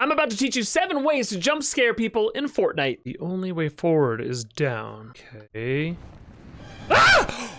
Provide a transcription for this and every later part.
I'm about to teach you 7 ways to jump scare people in Fortnite. The only way forward is down. Okay. Ah!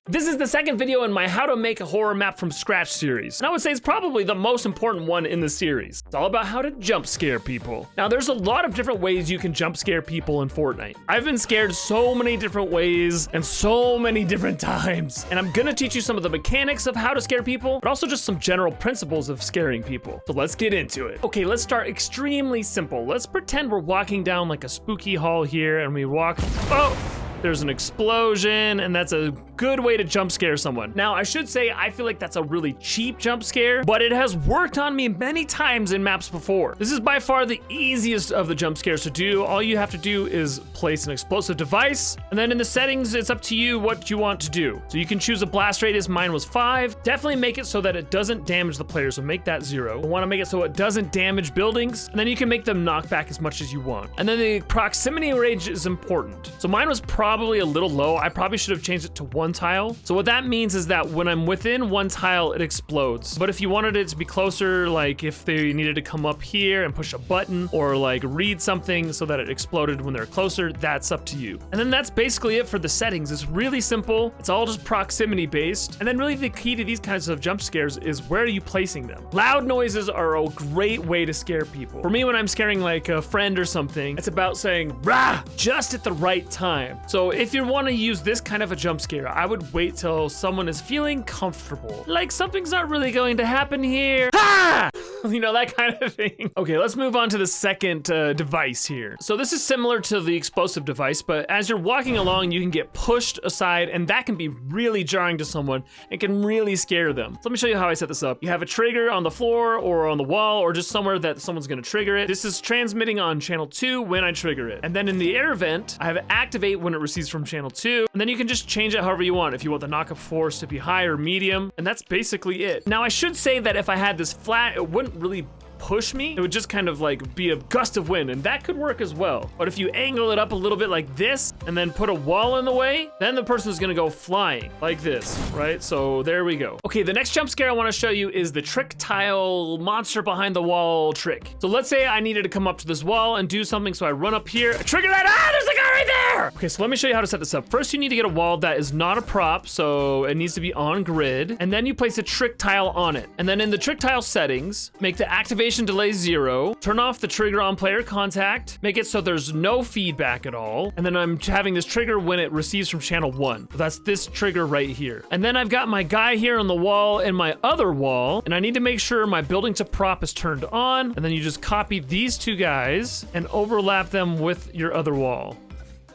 This is the second video in my How to Make a Horror Map from Scratch series, and I would say it's probably the most important one in the series. It's all about how to jump scare people. Now, there's a lot of different ways you can jump scare people in Fortnite. I've been scared so many different ways and so many different times, and I'm gonna teach you some of the mechanics of how to scare people, but also just some general principles of scaring people. So let's get into it. Okay, let's start extremely simple. Let's pretend we're walking down like a spooky hall here, and we walk, oh! There's an explosion, and that's a good way to jump scare someone. Now, I should say, I feel like that's a really cheap jump scare, but it has worked on me many times in maps before. This is by far the easiest of the jump scares to do. All you have to do is place an explosive device, and then in the settings, it's up to you what you want to do. So you can choose a blast radius. Mine was 5. Definitely make it so that it doesn't damage the player, so make that 0. You want to make it so it doesn't damage buildings, and then you can make them knock back as much as you want. And then the proximity range is important. So mine was probably a little low. I probably should have changed it to 1 tile. So what that means is that when I'm within 1 tile, it explodes. But if you wanted it to be closer, like if they needed to come up here and push a button or like read something so that it exploded when they're closer, that's up to you. And then that's basically it for the settings. It's really simple. It's all just proximity based. And then really the key to these kinds of jump scares is where are you placing them? Loud noises are a great way to scare people. For me, when I'm scaring like a friend or something, it's about saying rah just at the right time. So if you want to use this kind of a jump scare, I would wait till someone is feeling comfortable. Like something's not really going to happen here. Ha! You know, that kind of thing. Okay, let's move on to the second device here. So this is similar to the explosive device, but as you're walking along, you can get pushed aside, and that can be really jarring to someone and can really scare them. So let me show you how I set this up. You have a trigger on the floor or on the wall or just somewhere that someone's gonna trigger it. This is transmitting on channel 2 when I trigger it. And then in the air vent, I have activate when it receives from channel 2, and then you can just change it however you want. If you want the knockup force to be high or medium, and that's basically it. Now I should say that if I had this flat, it wouldn't really push me. It would just kind of like be a gust of wind, and that could work as well. But if you angle it up a little bit like this and then put a wall in the way, then the person is gonna go flying like this, right? So there we go. Okay, the next jump scare I wanna show you is the trick tile monster behind the wall trick. So let's say I needed to come up to this wall and do something, so I run up here, trigger that, there's a guy right there! Okay, so let me show you how to set this up. First, you need to get a wall that is not a prop, so it needs to be on grid, and then you place a trick tile on it. And then in the trick tile settings, make the activation delay 0, turn off the trigger on player contact, make it so there's no feedback at all, and then I'm having this trigger when it receives from channel 1. That's this trigger right here. And then I've got my guy here on the wall and my other wall, and I need to make sure my building to prop is turned on, and then you just copy these 2 guys and overlap them with your other wall.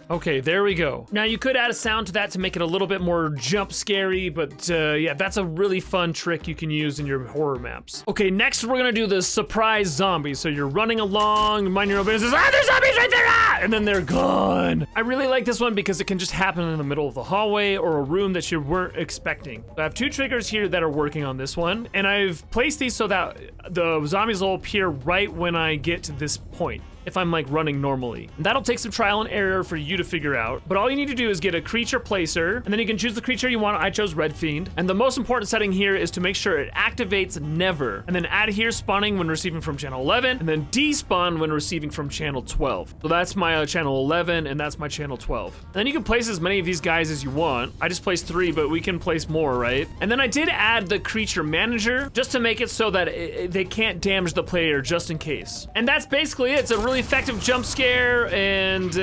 Okay, there we go. Now you could add a sound to that to make it a little bit more jump scary, but yeah, that's a really fun trick you can use in your horror maps. Okay, next we're gonna do the surprise zombies. So you're running along, mind your own business, there's zombies right there, and then they're gone. I really like this one because it can just happen in the middle of the hallway or a room that you weren't expecting. I have 2 triggers here that are working on this one, and I've placed these so that the zombies will appear right when I get to this point, if I'm like running normally. And that'll take some trial and error for you to figure out, but all you need to do is get a creature placer, and then you can choose the creature you want. I chose Red Fiend, and the most important setting here is to make sure it activates never, and then add here spawning when receiving from channel 11, and then despawn when receiving from channel 12. So that's my channel 11, and that's my channel 12. And then you can place as many of these guys as you want. I just placed 3, but we can place more, right? And then I did add the creature manager just to make it so that they can't damage the player just in case. And that's basically it. It's a really effective jump scare, and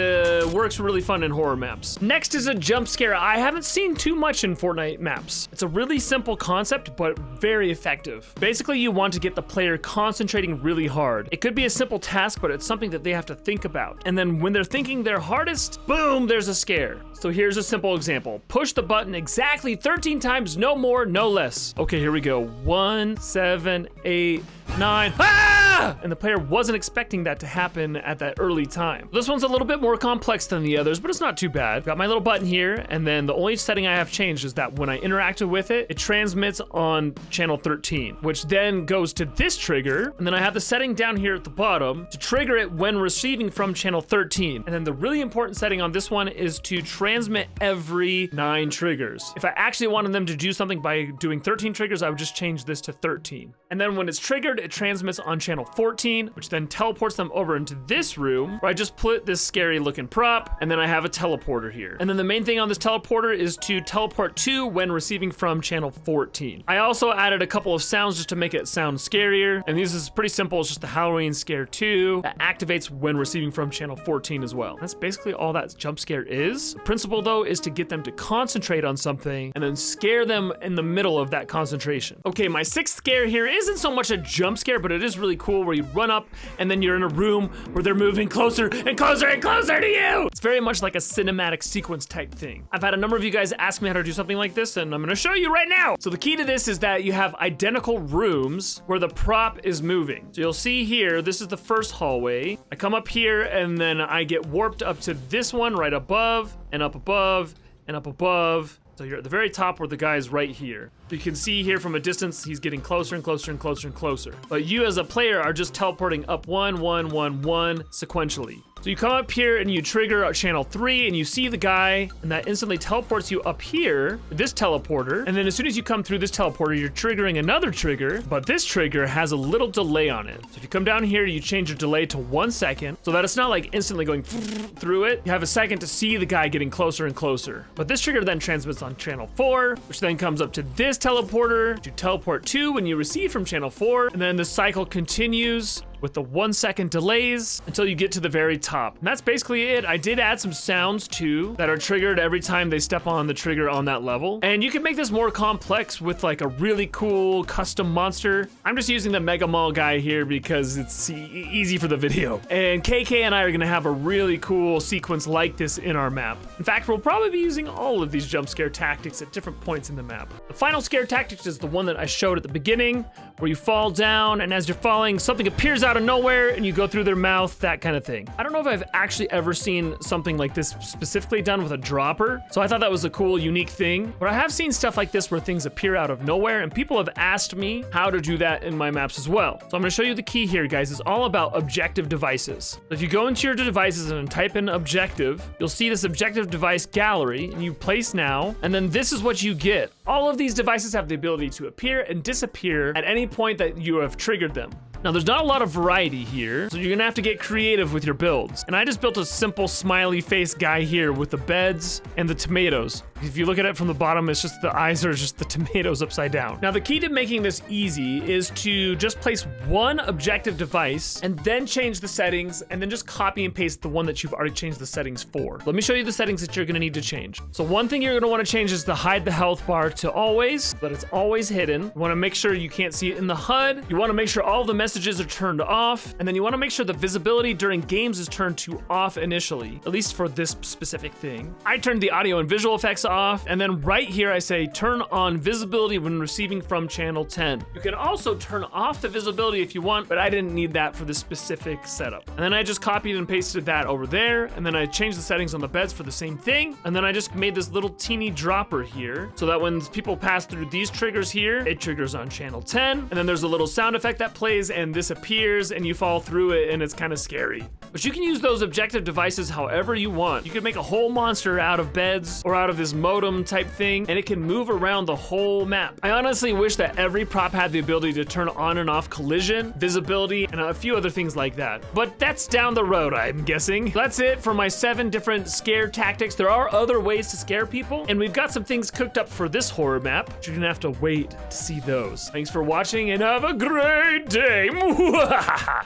works really fun in horror maps. Next is a jump scare I haven't seen too much in Fortnite maps. It's a really simple concept, but very effective. Basically, you want to get the player concentrating really hard. It could be a simple task, but it's something that they have to think about. And then when they're thinking their hardest, boom, there's a scare. So here's a simple example. Push the button exactly 13 times, no more, no less. Okay, here we go. 1, 7, 8, 9. Ah! And the player wasn't expecting that to happen at that early time. This one's a little bit more complex than the others, but it's not too bad. Got my little button here, and then the only setting I have changed is that when I interacted with it, it transmits on channel 13, which then goes to this trigger, and then I have the setting down here at the bottom to trigger it when receiving from channel 13. And then the really important setting on this one is to transmit every 9 triggers. If I actually wanted them to do something by doing 13 triggers, I would just change this to 13. And then when it's triggered, it transmits on channel channel 14, which then teleports them over into this room where I just put this scary looking prop, and then I have a teleporter here. And then the main thing on this teleporter is to teleport to when receiving from channel 14. I also added a couple of sounds just to make it sound scarier, and this is pretty simple. It's just the Halloween scare 2 that activates when receiving from channel 14 as well. That's basically all that jump scare is. The principle though is to get them to concentrate on something and then scare them in the middle of that concentration. Okay, my 6th scare here isn't so much a jump scare, but it is really cool where you run up and then you're in a room where they're moving closer and closer and closer to you. It's very much like a cinematic sequence type thing. I've had a number of you guys ask me how to do something like this, and I'm gonna show you right now. So the key to this is that you have identical rooms where the prop is moving. So you'll see here, this is the first hallway. I come up here and then I get warped up to this one right above and up above and up above. So you're at the very top where the guy is right here. You can see here from a distance, he's getting closer and closer and closer and closer. But you as a player are just teleporting up 1, 1, 1, 1 sequentially. So you come up here and you trigger channel 3 and you see the guy, and that instantly teleports you up here, this teleporter. And then as soon as you come through this teleporter, you're triggering another trigger, but this trigger has a little delay on it. So if you come down here, you change your delay to 1 second so that it's not like instantly going through it. You have a second to see the guy getting closer and closer. But this trigger then transmits on channel 4, which then comes up to this teleporter to teleport to when you receive from channel 4. And then the cycle continues with the 1 second delays until you get to the very top. And that's basically it. I did add some sounds too that are triggered every time they step on the trigger on that level. And you can make this more complex with like a really cool custom monster. I'm just using the Mega Mall guy here because it's easy for the video. And KK and I are gonna have a really cool sequence like this in our map. In fact, we'll probably be using all of these jump scare tactics at different points in the map. The final scare tactic is the one that I showed at the beginning, where you fall down, and as you're falling, something appears out of nowhere and you go through their mouth, that kind of thing. I don't know if I've actually ever seen something like this specifically done with a dropper, so I thought that was a cool, unique thing. But I have seen stuff like this where things appear out of nowhere, and people have asked me how to do that in my maps as well. So I'm gonna show you the key here, guys. It's all about objective devices. If you go into your devices and type in objective, you'll see this objective device gallery, and you place now, and then this is what you get. All of these devices have the ability to appear and disappear at any point that you have triggered them. Now, there's not a lot of variety here, so you're gonna have to get creative with your builds. And I just built a simple smiley face guy here with the beds and the tomatoes. If you look at it from the bottom, it's just the eyes are just the tomatoes upside down. Now, the key to making this easy is to just place one objective device and then change the settings, and then just copy and paste the one that you've already changed the settings for. Let me show you the settings that you're gonna need to change. So one thing you're gonna wanna change is to hide the health bar to always, so that it's always hidden. You wanna make sure you can't see it in the HUD. You wanna make sure all the messages are turned off, and then you wanna make sure the visibility during games is turned to off initially, at least for this specific thing. I turned the audio and visual effects off, and then right here I say turn on visibility when receiving from channel 10. You can also turn off the visibility if you want, but I didn't need that for this specific setup. And then I just copied and pasted that over there, and then I changed the settings on the beds for the same thing, and then I just made this little teeny dropper here so that when people pass through these triggers here, it triggers on channel 10, and then there's a little sound effect that plays and this appears and you fall through it, and it's kind of scary. But you can use those objective devices however you want. You can make a whole monster out of beds or out of this modem type thing, and it can move around the whole map. I honestly wish that every prop had the ability to turn on and off collision, visibility, and a few other things like that. But that's down the road, I'm guessing. That's it for my 7 different scare tactics. There are other ways to scare people, and we've got some things cooked up for this horror map, but you're gonna have to wait to see those. Thanks for watching, and have a great day.